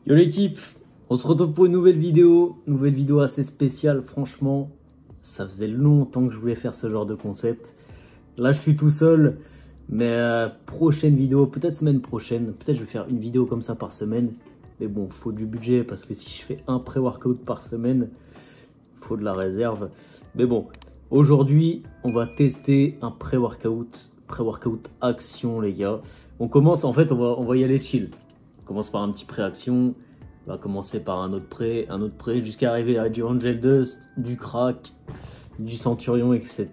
Yo l'équipe, on se retrouve pour une nouvelle vidéo assez spéciale. Franchement, ça faisait longtemps que je voulais faire ce genre de concept. Là je suis tout seul, mais prochaine vidéo, peut-être semaine prochaine, peut-être je vais faire une vidéo comme ça par semaine. Mais bon, faut du budget parce que si je fais un pré-workout par semaine, faut de la réserve. Mais bon, aujourd'hui on va tester un pré-workout action les gars. On commence, en fait on va y aller chill. On commence par un petit pré-action, on va commencer par un autre pré, jusqu'à arriver à du Angel Dust, du crack, du Centurion, etc.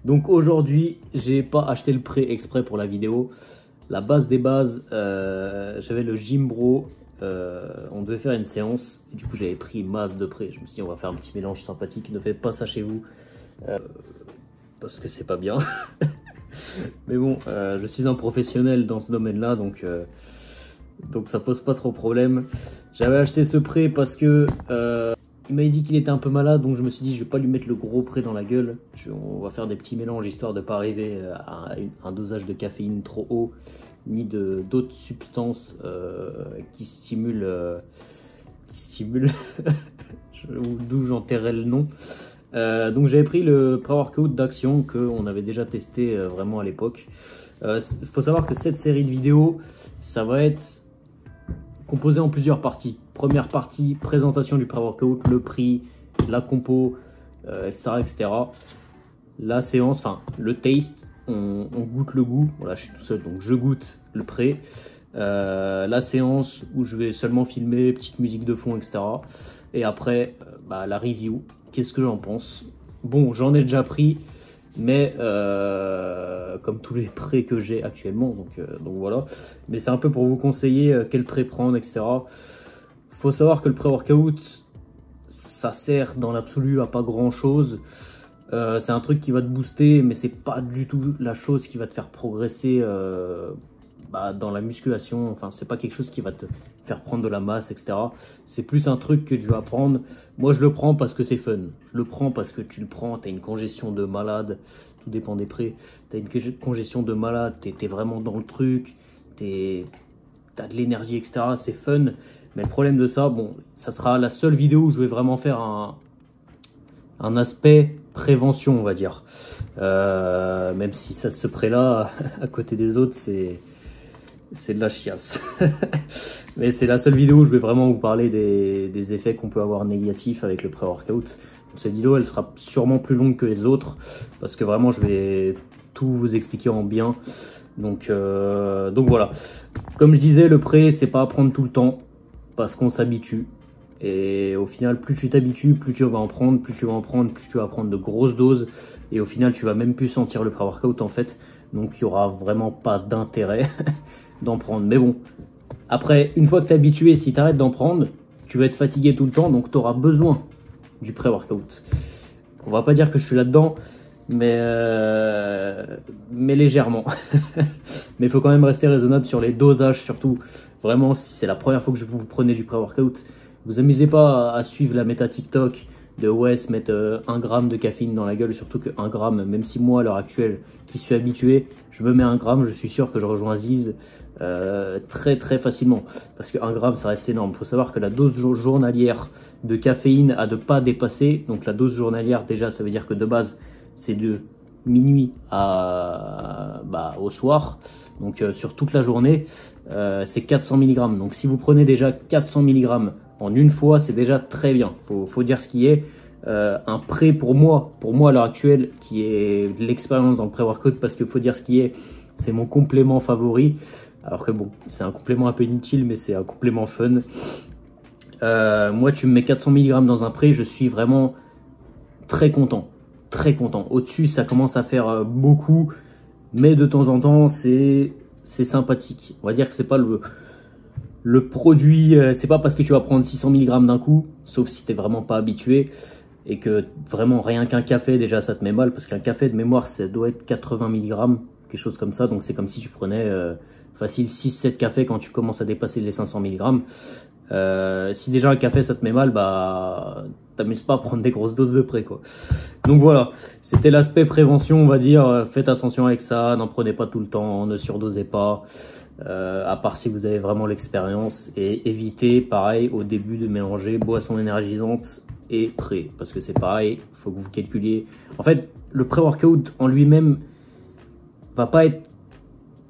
Donc aujourd'hui, j'ai pas acheté le pré exprès pour la vidéo. La base des bases, j'avais le Gym Bro, on devait faire une séance, du coup j'avais pris masse de pré. Je me suis dit on va faire un petit mélange sympathique, ne faites pas ça chez vous, parce que c'est pas bien. Mais bon, je suis un professionnel dans ce domaine-là, donc ça pose pas trop problème. J'avais acheté ce pré parce que il m'avait dit qu'il était un peu malade, donc je me suis dit je vais pas lui mettre le gros pré dans la gueule. On va faire des petits mélanges histoire de pas arriver à un dosage de caféine trop haut, ni d'autres substances qui stimulent d'où j'enterrais le nom. Donc j'avais pris le pré-workout d'Action qu'on avait déjà testé vraiment à l'époque. Faut savoir que cette série de vidéos, ça va être composé en plusieurs parties. Première partie, présentation du pré-workout, le prix, la compo, etc., etc. La séance, enfin le taste, on goûte le goût. Voilà, je suis tout seul, donc je goûte le pré. La séance où je vais seulement filmer, petite musique de fond, etc. Et après, la review. Qu'est-ce que j'en pense? Bon, j'en ai déjà pris, mais comme tous les prêts que j'ai actuellement, donc voilà. Mais c'est un peu pour vous conseiller quel prêt prendre, etc. Faut savoir que le pré-workout, ça sert dans l'absolu à pas grand-chose. C'est un truc qui va te booster, mais c'est pas du tout la chose qui va te faire progresser dans la musculation. Enfin, c'est pas quelque chose qui va te faire prendre de la masse, etc. C'est plus un truc que tu vas prendre. Moi, je le prends parce que c'est fun. Je le prends parce que tu le prends, tu as une congestion de malade. Tout dépend des prix. Tu as une congestion de malade, tu es vraiment dans le truc. Tu as de l'énergie, etc. C'est fun. Mais le problème de ça, bon, ça sera la seule vidéo où je vais vraiment faire un aspect prévention, on va dire. Même si ça, ce prêt-là, à côté des autres, c'est de la chiasse. Mais c'est la seule vidéo où je vais vraiment vous parler des effets qu'on peut avoir négatifs avec le pré-workout. Cette vidéo, elle sera sûrement plus longue que les autres parce que vraiment, je vais tout vous expliquer en bien. Donc voilà. Comme je disais, le pré, c'est pas à prendre tout le temps parce qu'on s'habitue. Et au final, plus tu t'habitues, plus tu vas en prendre, plus tu vas prendre de grosses doses. Et au final, tu vas même plus sentir le pré-workout en fait. Donc il n'y aura vraiment pas d'intérêt d'en prendre. Mais bon, après, une fois que tu es habitué, si tu arrêtes d'en prendre, tu vas être fatigué tout le temps, donc tu auras besoin du pré-workout. On va pas dire que je suis là-dedans, mais légèrement. Mais il faut quand même rester raisonnable sur les dosages, surtout. Vraiment, si c'est la première fois que vous prenez du pré-workout, vous amusez pas à suivre la méta TikTok de ouais, se mettre 1 gramme de caféine dans la gueule, surtout que 1 gramme, même si moi à l'heure actuelle qui suis habitué, je me mets 1 gramme, je suis sûr que je rejoins Ziz très très facilement, parce que 1 gramme ça reste énorme. Il faut savoir que la dose journalière de caféine à ne pas dépasser, donc la dose journalière déjà ça veut dire que de base c'est de minuit au soir, donc sur toute la journée c'est 400 mg. Donc si vous prenez déjà 400 mg en une fois, c'est déjà très bien. Faut dire ce qui est. Un pré pour moi à l'heure actuelle, qui est l'expérience dans le pré-workout, parce qu'il faut dire ce qui est, c'est mon complément favori. Alors que bon, c'est un complément un peu inutile, mais c'est un complément fun. Moi, tu me mets 400 mg dans un pré, je suis vraiment très content. Très content. Au-dessus, ça commence à faire beaucoup, mais de temps en temps, c'est sympathique. On va dire que c'est pas le produit, c'est pas parce que tu vas prendre 600 mg d'un coup, sauf si tu n'es vraiment pas habitué et que vraiment rien qu'un café déjà ça te met mal, parce qu'un café de mémoire ça doit être 80 mg, quelque chose comme ça, donc c'est comme si tu prenais facile 6-7 cafés quand tu commences à dépasser les 500 mg. Si déjà un café ça te met mal, t'amuses pas à prendre des grosses doses de près quoi. Donc voilà, c'était l'aspect prévention, on va dire. Faites attention avec ça, n'en prenez pas tout le temps, ne surdosez pas. à part si vous avez vraiment l'expérience, et évitez pareil au début de mélanger boisson énergisante et pré, parce que c'est pareil, il faut que vous calculiez. En fait, le pré-workout en lui-même va pas être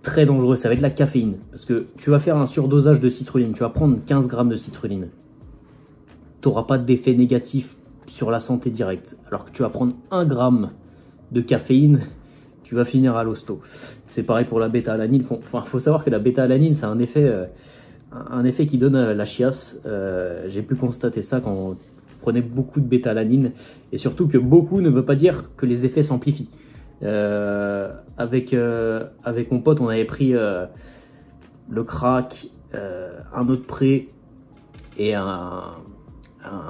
très dangereux, ça va être la caféine, parce que tu vas faire un surdosage de citrulline, tu vas prendre 15 grammes de citrulline, tu n'auras pas d'effet négatif sur la santé directe, alors que tu vas prendre 1 gramme de caféine, tu vas finir à l'hosto. C'est pareil pour la bêta-alanine. Enfin, faut savoir que la bêta-alanine, c'est un effet qui donne la chiasse. J'ai pu constater ça quand vous prenez beaucoup de bêta-alanine, et surtout que beaucoup ne veut pas dire que les effets s'amplifient. Avec mon pote, on avait pris le crack, un autre pré et un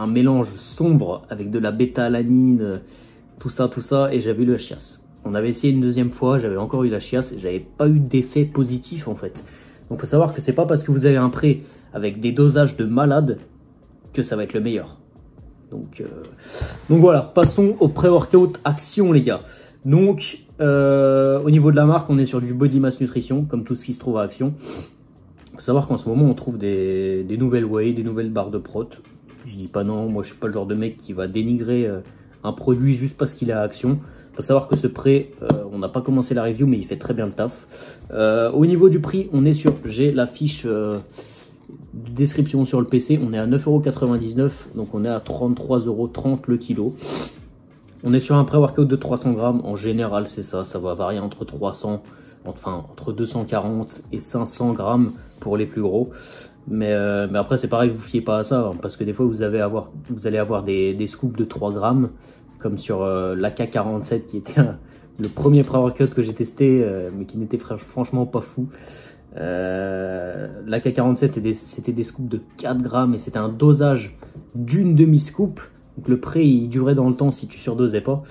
mélange sombre avec de la bêta-alanine, tout ça, et j'avais eu la chiasse. On avait essayé une deuxième fois, j'avais encore eu la chiasse et j'avais pas eu d'effet positif en fait. Donc il faut savoir que c'est pas parce que vous avez un pré avec des dosages de malade que ça va être le meilleur. Donc voilà, passons au pré-workout action les gars. Donc au niveau de la marque, on est sur du Body Mass Nutrition, comme tout ce qui se trouve à Action. Il faut savoir qu'en ce moment on trouve des nouvelles whey, des nouvelles barres de prot. Je dis pas non, moi je suis pas le genre de mec qui va dénigrer un produit juste parce qu'il est à Action. Il faut savoir que ce prêt, on n'a pas commencé la review, mais il fait très bien le taf. Au niveau du prix, on est sur, j'ai la fiche description sur le PC, on est à 9,99 €, donc on est à 33,30 € le kilo. On est sur un pré-workout de 300 grammes, en général c'est ça, ça va varier entre 300, enfin entre 240 et 500 grammes pour les plus gros. Mais après c'est pareil, vous fiez pas à ça, hein, parce que des fois vous allez avoir des scoops de 3 grammes, comme sur l'AK47 qui était le premier pré-workout que j'ai testé, mais qui n'était franchement pas fou. L'AK47 c'était des scoops de 4 grammes et c'était un dosage d'une demi-scoop. Donc le pré il durait dans le temps si tu surdosais pas.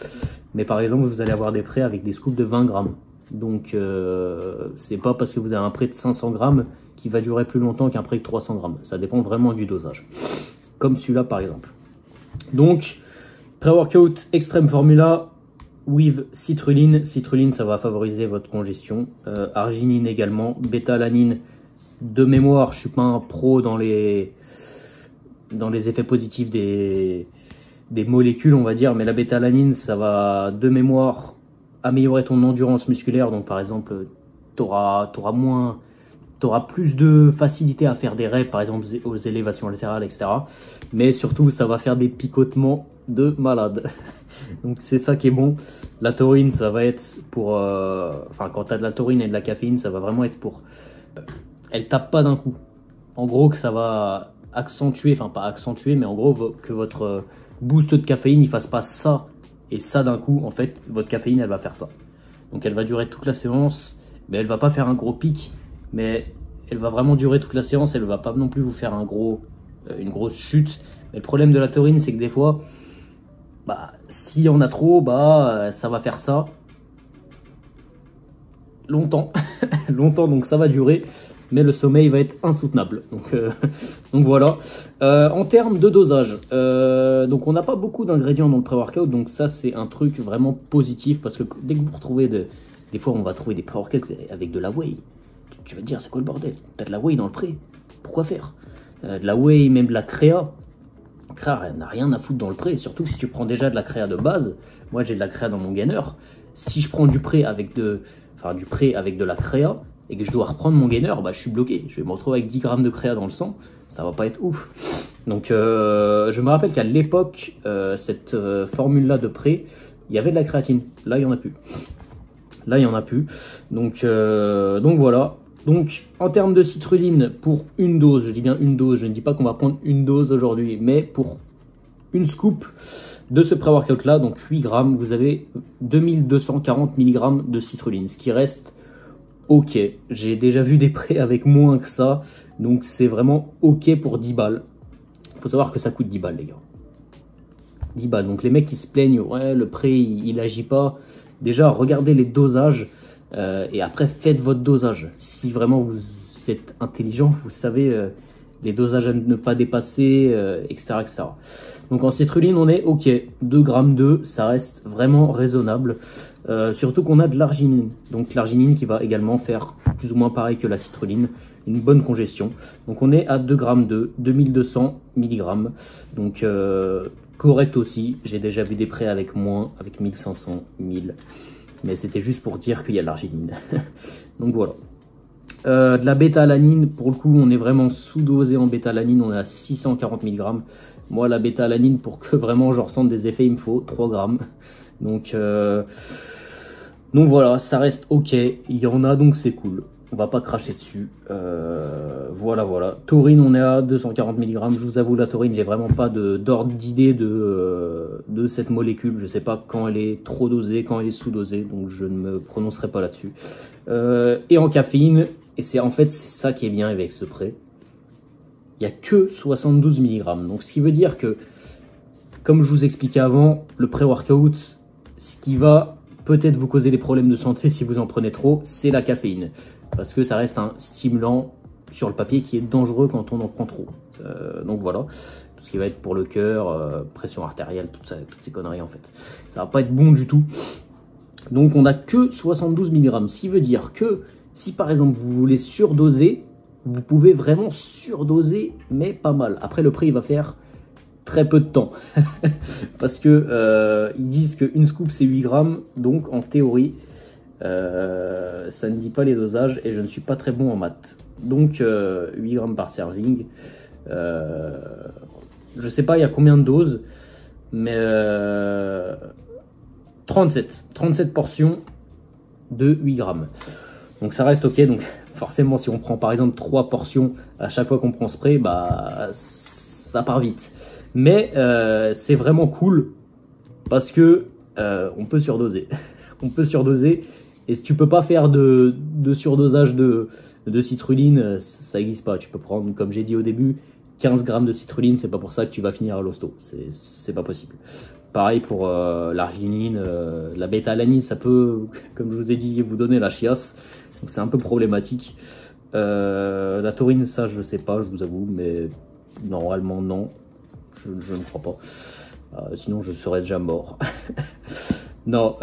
Mais par exemple vous allez avoir des prés avec des scoops de 20 grammes. Donc c'est pas parce que vous avez un pré de 500 grammes qui va durer plus longtemps qu'un pré de 300 grammes. Ça dépend vraiment du dosage. Comme celui-là par exemple. Donc pré-workout extrême formula with citrulline. Citrulline, ça va favoriser votre congestion. Arginine également. Bêta-alanine, de mémoire, je suis pas un pro dans les effets positifs des molécules, on va dire. Mais la bêta-alanine, ça va, de mémoire, améliorer ton endurance musculaire. Donc par exemple, tu auras plus de facilité à faire des reps, par exemple aux élévations latérales, etc. Mais surtout, ça va faire des picotements de malade. Donc c'est ça qui est bon. La taurine, ça va être pour... Enfin, quand tu as de la taurine et de la caféine, ça va vraiment être pour... elle tape pas d'un coup. En gros, que ça va accentuer, enfin pas accentuer, mais en gros, que votre boost de caféine, il fasse pas ça et ça d'un coup. En fait, votre caféine, elle va faire ça. Donc elle va durer toute la séance, mais elle va pas faire un gros pic. Mais elle va vraiment durer toute la séance, elle va pas non plus vous faire une grosse chute. Mais le problème de la taurine, c'est que des fois, s'il y en a trop, ça va faire ça longtemps. Longtemps, donc ça va durer, mais le sommeil va être insoutenable. Donc voilà. En termes de dosage, donc on n'a pas beaucoup d'ingrédients dans le pré-workout, donc ça c'est un truc vraiment positif, parce que dès que vous retrouvez des fois on va trouver des pré-workouts avec de la whey. Tu vas te dire, c'est quoi le bordel? T'as de la whey dans le pré, pourquoi faire? De la whey, même de la créa. Créa n'a rien à foutre dans le pré, surtout si tu prends déjà de la créa de base. Moi j'ai de la créa dans mon gainer. Si je prends du pré avec de la créa et que je dois reprendre mon gainer, je suis bloqué. Je vais me retrouver avec 10 grammes de créa dans le sang, ça va pas être ouf. Donc je me rappelle qu'à l'époque, cette formule-là de pré, il y avait de la créatine. Là, il n'y en a plus. Donc voilà. Donc, en termes de citrulline, pour une dose, je dis bien une dose, je ne dis pas qu'on va prendre une dose aujourd'hui, mais pour une scoop de ce pré-workout là, donc 8 grammes, vous avez 2240 mg de citrulline, ce qui reste ok. J'ai déjà vu des prêts avec moins que ça, donc c'est vraiment ok pour 10 balles. Il faut savoir que ça coûte 10 balles, les gars. 10 balles. Donc les mecs qui se plaignent, ouais, le prêt il agit pas. Déjà, regardez les dosages. Et après faites votre dosage. Si vraiment vous êtes intelligent, vous savez les dosages à ne pas dépasser, etc., etc. Donc en citrulline, on est ok, 2 grammes 2, ça reste vraiment raisonnable. Surtout qu'on a de l'arginine. Donc l'arginine qui va également faire plus ou moins pareil que la citrulline, une bonne congestion. Donc on est à 2 grammes 2, 2200 mg. Donc correct aussi. J'ai déjà vu des prêts avec moins, avec 1500, 1000. Mais c'était juste pour dire qu'il y a de l'arginine. Donc voilà. De la bêta-alanine, pour le coup, on est vraiment sous-dosé en bêta-alanine. On est à 640 mg. Moi, la bêta-alanine, pour que vraiment je ressente des effets, il me faut 3 grammes. Donc voilà, ça reste ok, il y en a donc c'est cool, on va pas cracher dessus. Voilà. Taurine, on est à 240 mg, je vous avoue la taurine, j'ai vraiment pas d'ordre d'idée de cette molécule, je sais pas quand elle est trop dosée, quand elle est sous-dosée, donc je ne me prononcerai pas là-dessus. Et en caféine, et c'est ça qui est bien avec ce prêt, il n'y a que 72 mg, donc ce qui veut dire que, comme je vous expliquais avant, le pré-workout, ce qui va peut-être vous causer des problèmes de santé si vous en prenez trop, c'est la caféine. Parce que ça reste un stimulant sur le papier qui est dangereux quand on en prend trop. Donc voilà, tout ce qui va être pour le cœur, pression artérielle, toutes ces conneries en fait. Ça va pas être bon du tout. Donc on n'a que 72 mg, ce qui veut dire que si par exemple vous voulez surdoser, vous pouvez vraiment surdoser, mais pas mal. Après le prix il va faire très peu de temps parce que ils disent qu'une scoop c'est 8 grammes, donc en théorie ça ne dit pas les dosages et je ne suis pas très bon en maths, donc 8 grammes par serving, je sais pas il y a combien de doses, mais 37 portions de 8 grammes, donc ça reste ok. Donc forcément si on prend par exemple 3 portions à chaque fois qu'on prend spray, bah ça part vite. Mais c'est vraiment cool parce que on peut surdoser. On peut surdoser. Et si tu peux pas faire de surdosage de citrulline, ça n'existe pas. Tu peux prendre, comme j'ai dit au début, 15 grammes de citrulline. C'est pas pour ça que tu vas finir à l'hosto. C'est pas possible. Pareil pour l'arginine, la bêta-alanine, ça peut, comme je vous ai dit, vous donner la chiasse. Donc c'est un peu problématique. La taurine, ça je sais pas, je vous avoue, mais normalement non. Je ne crois pas. Sinon, je serais déjà mort. Non.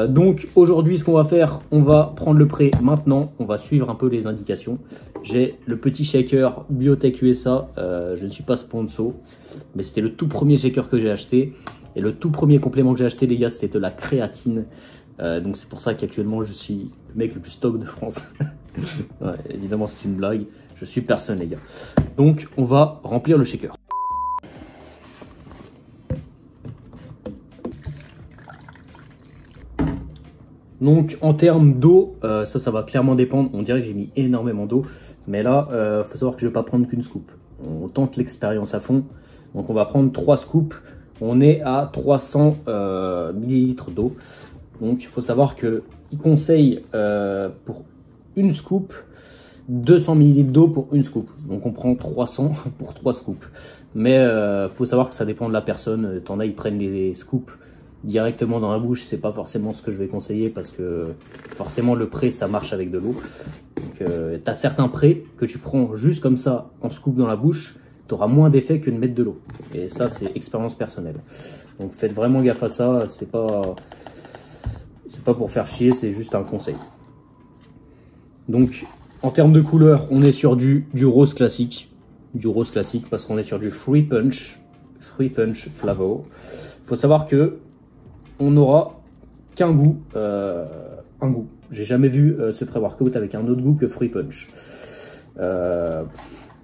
Donc, aujourd'hui, ce qu'on va faire, on va prendre le prêt maintenant. On va suivre un peu les indications. J'ai le petit shaker Biotech USA. Je ne suis pas sponsor, mais c'était le tout premier shaker que j'ai acheté. Et le tout premier complément que j'ai acheté, les gars, c'était de la créatine. Donc, c'est pour ça qu'actuellement, je suis le mec le plus stock de France. Ouais, évidemment, c'est une blague. Je suis personne, les gars. Donc, on va remplir le shaker. Donc en termes d'eau, ça va clairement dépendre. On dirait que j'ai mis énormément d'eau, mais là, faut savoir que je ne vais pas prendre qu'une scoop. On tente l'expérience à fond. Donc on va prendre 3 scoops. On est à 300 ml d'eau. Donc il faut savoir qu'il conseille pour une scoop 200 ml d'eau pour une scoop. Donc on prend 300 pour 3 scoops. Mais faut savoir que ça dépend de la personne. T'en as, ils prennent les scoops directement dans la bouche, c'est pas forcément ce que je vais conseiller parce que forcément le prêt ça marche avec de l'eau. Donc tu as certains prêts que tu prends juste comme ça en scoop dans la bouche, tu auras moins d'effet que de mettre de l'eau. Et ça c'est expérience personnelle. Donc faites vraiment gaffe à ça, c'est pas pour faire chier, c'est juste un conseil. Donc en termes de couleur, on est sur du rose classique. Du rose classique parce qu'on est sur du Fruit Punch Flavor. Il faut savoir que on n'aura qu'un goût, un goût. J'ai jamais vu ce pré-workout avec un autre goût que Fruit Punch.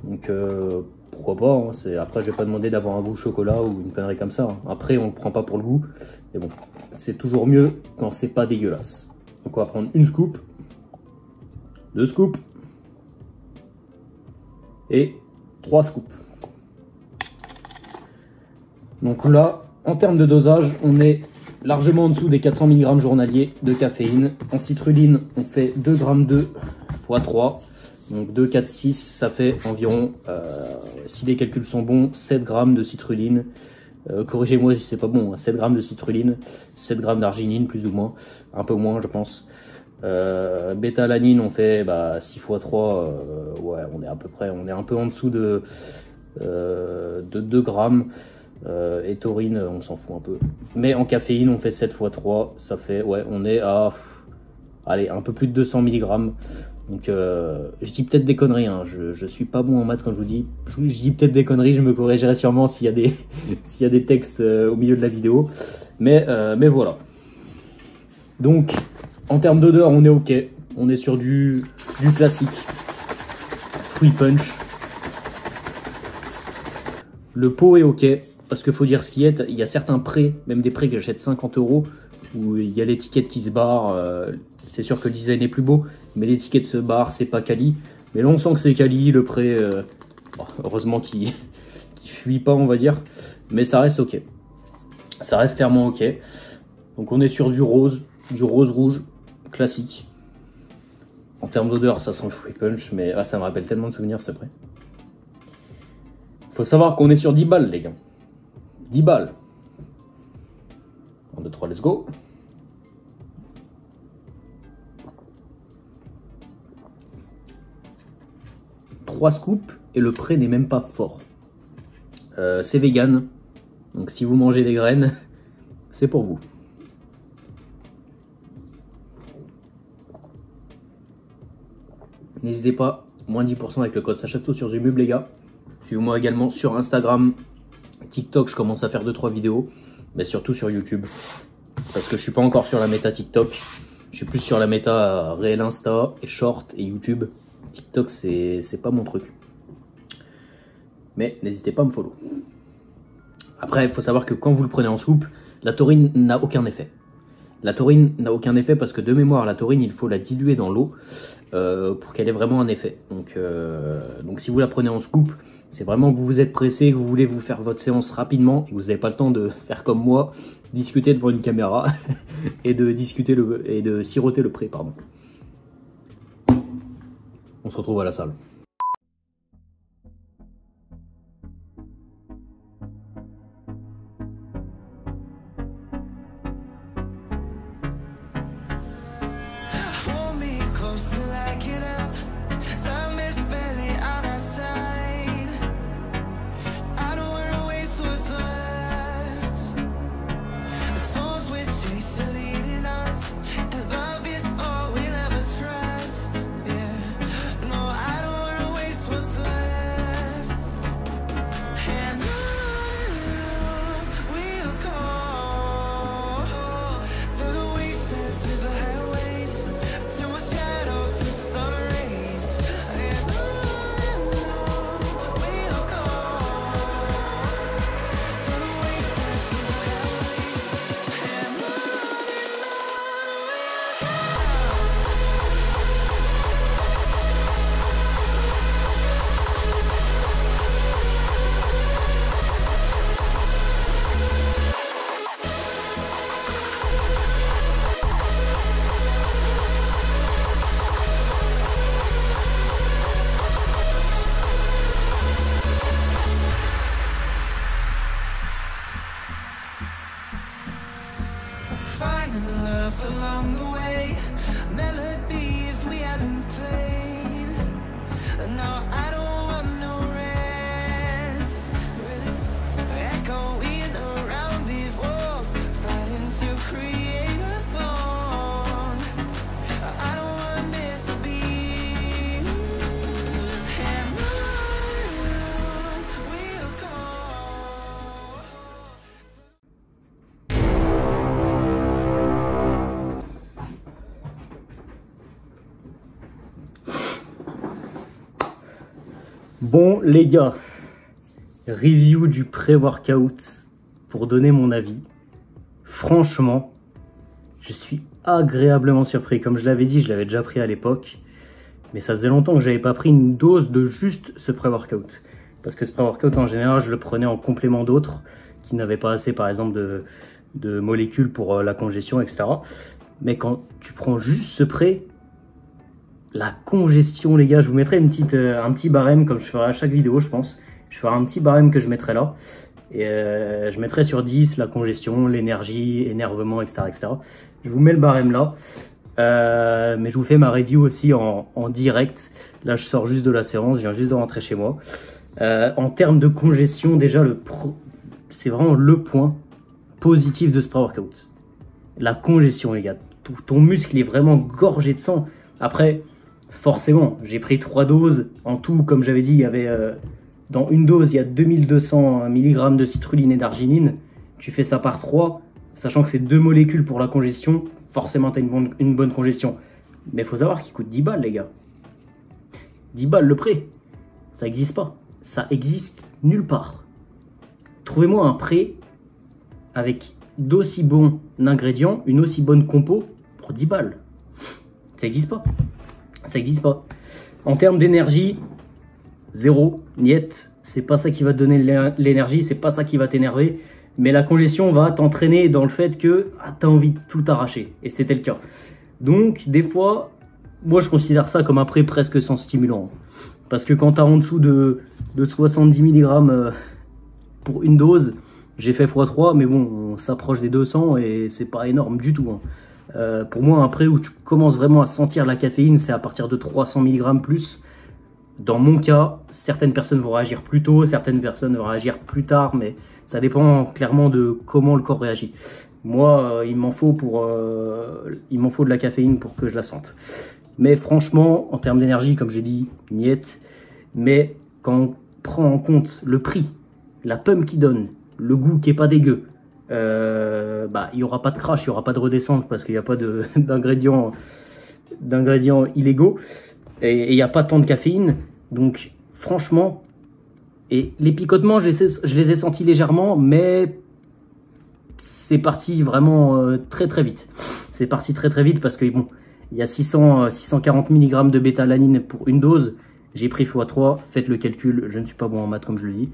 Donc pourquoi pas, hein, après je vais pas demander d'avoir un goût chocolat ou une connerie comme ça. Hein. Après on ne prend pas pour le goût. Mais bon, c'est toujours mieux quand c'est pas dégueulasse. Donc on va prendre une scoop, 2 scoops et 3 scoops. Donc là, en termes de dosage, on est largement en dessous des 400 mg journaliers de caféine. En citrulline, on fait 2 grammes 2 x 3. Donc 2, 4, 6, ça fait environ, si les calculs sont bons, 7 grammes de citrulline. Corrigez-moi si c'est pas bon, hein, 7 grammes de citrulline, 7 grammes d'arginine plus ou moins, un peu moins je pense. Bêta-alanine, on fait 6 x 3, ouais, on est à peu près, on est un peu en dessous de 2 grammes. Et taurine, on s'en fout un peu. Mais en caféine, on fait 7 x 3, ça fait, ouais, on est à, allez, un peu plus de 200 mg. Donc, je dis peut-être des conneries, hein. Je suis pas bon en maths quand je vous dis. Je dis peut-être des conneries, je me corrigerai sûrement s'il y a des, s'il y a des textes au milieu de la vidéo. Mais voilà. Donc, en termes d'odeur, on est ok. On est sur du classique. Fruit punch. Le pot est ok. Parce qu'il faut dire ce qui est. Il y a certains prêts, même des prêts que j'achète 50 €, où il y a l'étiquette qui se barre. C'est sûr que le design est plus beau, mais l'étiquette se barre, c'est pas quali. Mais là, on sent que c'est quali. Le prêt, heureusement qu'il fuit pas, on va dire. Mais ça reste ok. Ça reste clairement ok. Donc on est sur du rose rouge, classique. En termes d'odeur, ça sent le fruit punch, mais ça me rappelle tellement de souvenirs ce prêt. Faut savoir qu'on est sur 10 balles, les gars. 10 balles. 1, 2, 3, let's go. Trois scoops et le prêt n'est même pas fort. C'est vegan, donc si vous mangez des graines, c'est pour vous. N'hésitez pas, moins 10% avec le code Sachasto sur Zumub, les gars. Suivez-moi également sur Instagram, TikTok, je commence à faire 2-3 vidéos, mais surtout sur YouTube. Parce que je suis pas encore sur la méta TikTok, je suis plus sur la méta réel Insta et Short et YouTube. TikTok, c'est pas mon truc. Mais n'hésitez pas à me follow. Après, il faut savoir que quand vous le prenez en soupe, la taurine n'a aucun effet. La taurine n'a aucun effet parce que de mémoire, la taurine, il faut la diluer dans l'eau pour qu'elle ait vraiment un effet. Donc si vous la prenez en scoop, c'est vraiment que vous vous êtes pressé, que vous voulez vous faire votre séance rapidement et que vous n'avez pas le temps de faire comme moi, discuter devant une caméra et de siroter le prêt, pardon. On se retrouve à la salle. Along the way, melodies we hadn't played. No, I don't want no rest. Really echoing around these walls, fighting to create a song. I don't want this to be. And on we'll go. Bon les gars, review du pré-workout pour donner mon avis. Franchement, je suis agréablement surpris. Comme je l'avais dit, je l'avais déjà pris à l'époque. Mais ça faisait longtemps que j'avais pas pris une dose de juste ce pré-workout. Parce que ce pré-workout en général, je le prenais en complément d'autres qui n'avaient pas assez par exemple de molécules pour la congestion, etc. Mais quand tu prends juste ce pré, la congestion, les gars, je vous mettrai un petit barème comme je ferai à chaque vidéo, je pense. Je ferai un petit barème que je mettrai là. Et je mettrai sur 10 la congestion, l'énergie, énervement, etc., etc. Je vous mets le barème là. Mais je vous fais ma review aussi en direct. Là, je sors juste de la séance, je viens juste de rentrer chez moi. En termes de congestion, déjà, c'est vraiment le point positif de ce pré-workout. La congestion, les gars. Ton muscle est vraiment gorgé de sang. Après, forcément, j'ai pris 3 doses. En tout, comme j'avais dit, il y avait dans une dose, il y a 2200 mg de citrulline et d'arginine. Tu fais ça par 3, sachant que c'est 2 molécules pour la congestion. Forcément, tu as une bonne congestion. Mais il faut savoir qu'il coûte 10 balles, les gars. 10 balles le pré. Ça n'existe pas. Ça existe nulle part. Trouvez-moi un pré avec d'aussi bons ingrédients, une aussi bonne compo pour 10 balles. Ça n'existe pas. Ça n'existe pas. En termes d'énergie, zéro, niet. C'est pas ça qui va te donner l'énergie, c'est pas ça qui va t'énerver. Mais la congestion va t'entraîner dans le fait que tu as envie de tout arracher. Et c'était le cas. Donc, des fois, moi je considère ça comme un pré presque sans stimulant. Parce que quand tu as en dessous de 70 mg pour une dose, j'ai fait x3, mais bon, on s'approche des 200 et c'est pas énorme du tout. Pour moi, un pré où tu commences vraiment à sentir la caféine, c'est à partir de 300 mg plus. Dans mon cas, certaines personnes vont réagir plus tôt, certaines personnes vont réagir plus tard, mais ça dépend clairement de comment le corps réagit. Moi, il m'en faut de la caféine pour que je la sente. Mais franchement, en termes d'énergie, comme j'ai dit, niet. Mais quand on prend en compte le prix, la pump qu'il donne, le goût qui est pas dégueu, il n'y aura pas de crash, il n'y aura pas de redescente parce qu'il n'y a pas d'ingrédients illégaux et il n'y a pas tant de caféine. Donc franchement, et les picotements, je les ai sentis légèrement, mais c'est parti vraiment très très vite. C'est parti très très vite parce que bon, il y a 640 mg de bêta-alanine pour une dose. J'ai pris x3, faites le calcul, je ne suis pas bon en maths comme je le dis.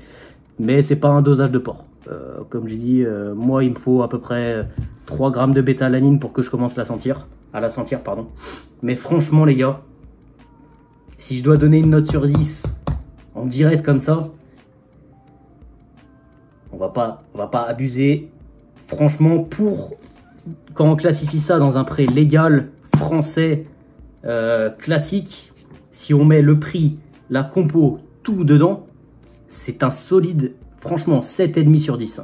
Mais c'est pas un dosage de porc. Comme j'ai dit, moi il me faut à peu près 3 grammes de bêta-alanine pour que je commence à la sentir. Mais franchement les gars, si je dois donner une note sur 10 en direct comme ça, on va pas abuser. Franchement, quand on classifie ça dans un pré légal, français, classique, si on met le prix, la compo, tout dedans, c'est un solide, franchement, 7,5 sur 10.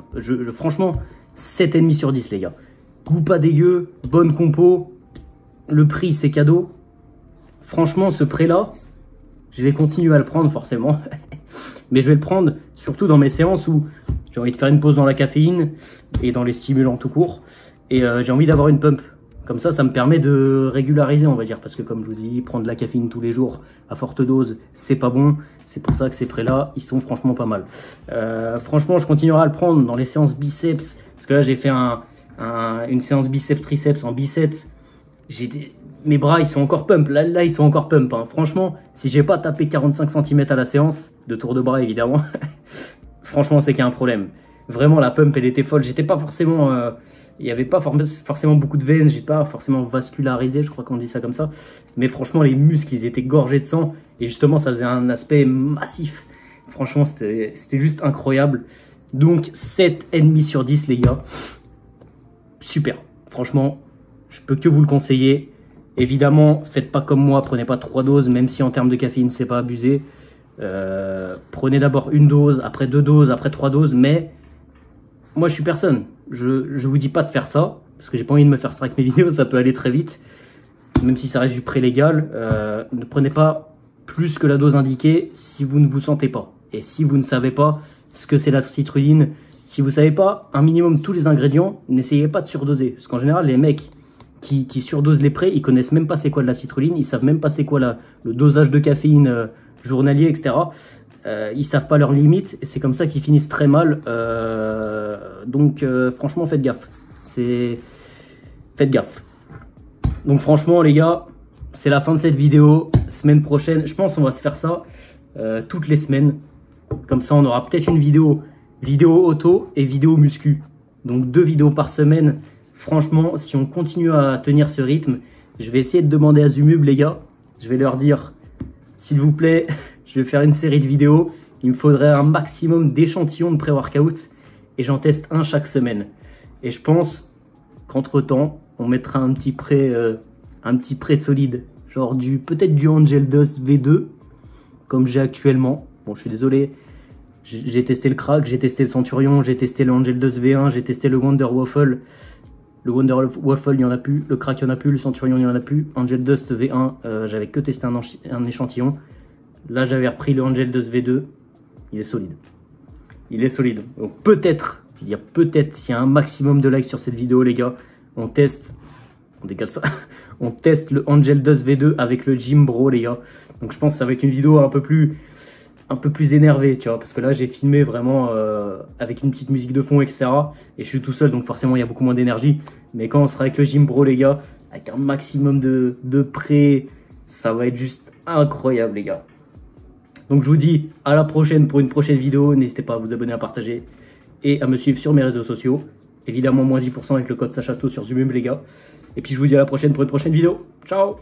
Franchement, 7,5 sur 10, les gars. Goût pas dégueu, bonne compo, le prix, c'est cadeau. Franchement, ce pré-là, je vais continuer à le prendre, forcément. Mais je vais le prendre surtout dans mes séances où j'ai envie de faire une pause dans la caféine et dans les stimulants tout court. Et j'ai envie d'avoir une pump. Comme ça me permet de régulariser, on va dire. Parce que comme je vous dis, prendre de la caféine tous les jours à forte dose, c'est pas bon. C'est pour ça que ces prés-là, ils sont franchement pas mal. Franchement, je continuerai à le prendre dans les séances biceps. Parce que là, j'ai fait une séance biceps-triceps en biceps. Mes bras, ils sont encore pump. Là, ils sont encore pump. Hein. Franchement, si j'ai pas tapé 45 cm à la séance, de tour de bras évidemment, franchement, c'est qu'il y a un problème. Vraiment, la pump, elle était folle. J'étais pas forcément... il n'y avait pas forcément beaucoup de veines, j'ai pas forcément vascularisé, je crois qu'on dit ça comme ça. Mais franchement, les muscles, ils étaient gorgés de sang. Et justement, ça faisait un aspect massif. Franchement, c'était juste incroyable. Donc, 7,5 sur 10, les gars. Super. Franchement, je peux que vous le conseiller. Évidemment, faites pas comme moi, prenez pas 3 doses, même si en termes de caféine, c'est pas abusé. Prenez d'abord une dose, après 2 doses, après 3 doses, mais moi, je suis personne. Je vous dis pas de faire ça, parce que j'ai pas envie de me faire strike mes vidéos, ça peut aller très vite. Même si ça reste du pré-légal, ne prenez pas plus que la dose indiquée si vous ne vous sentez pas. Et si vous ne savez pas ce que c'est la citrulline, si vous savez pas un minimum tous les ingrédients, n'essayez pas de surdoser. Parce qu'en général, les mecs qui surdosent les prés, ils connaissent même pas c'est quoi de la citrulline, ils savent même pas c'est quoi le dosage de caféine journalier, etc. Ils savent pas leurs limites et c'est comme ça qu'ils finissent très mal. Donc franchement, faites gaffe. Faites gaffe. Donc franchement, les gars, c'est la fin de cette vidéo. Semaine prochaine, je pense qu'on va se faire ça toutes les semaines. Comme ça, on aura peut-être une vidéo auto et vidéo muscu. Donc 2 vidéos par semaine. Franchement, si on continue à tenir ce rythme, je vais essayer de demander à Zumub, les gars. Je vais leur dire, s'il vous plaît, je vais faire une série de vidéos. Il me faudrait un maximum d'échantillons de pré-workout et j'en teste un chaque semaine. Et je pense qu'entre-temps, on mettra un petit un petit prêt solide, genre peut-être du Angel Dust V2, comme j'ai actuellement. Bon, je suis désolé, j'ai testé le Crack, j'ai testé le Centurion, j'ai testé le Angel Dust V1, j'ai testé le Wonder Waffle. Le Wonder Waffle, il n'y en a plus, le Crack, il n'y en a plus, le Centurion, il n'y en a plus. Angel Dust V1, j'avais que testé un échantillon. Là, j'avais repris le Angel Dust V2, il est solide. Il est solide. Donc peut-être, je veux dire peut-être, s'il y a un maximum de likes sur cette vidéo, les gars, on teste, on décale ça, on teste le Angel Dust V2 avec le Gym Bro, les gars. Donc je pense que ça va être une vidéo un peu plus énervée, tu vois, parce que là j'ai filmé vraiment avec une petite musique de fond, etc. Et je suis tout seul, donc forcément il y a beaucoup moins d'énergie. Mais quand on sera avec le Gym Bro, les gars, avec un maximum de prêt, ça va être juste incroyable, les gars. Donc je vous dis à la prochaine pour une prochaine vidéo. N'hésitez pas à vous abonner, à partager et à me suivre sur mes réseaux sociaux. Évidemment, moins 10% avec le code Sachasto sur Zumub, les gars. Et puis je vous dis à la prochaine pour une prochaine vidéo. Ciao!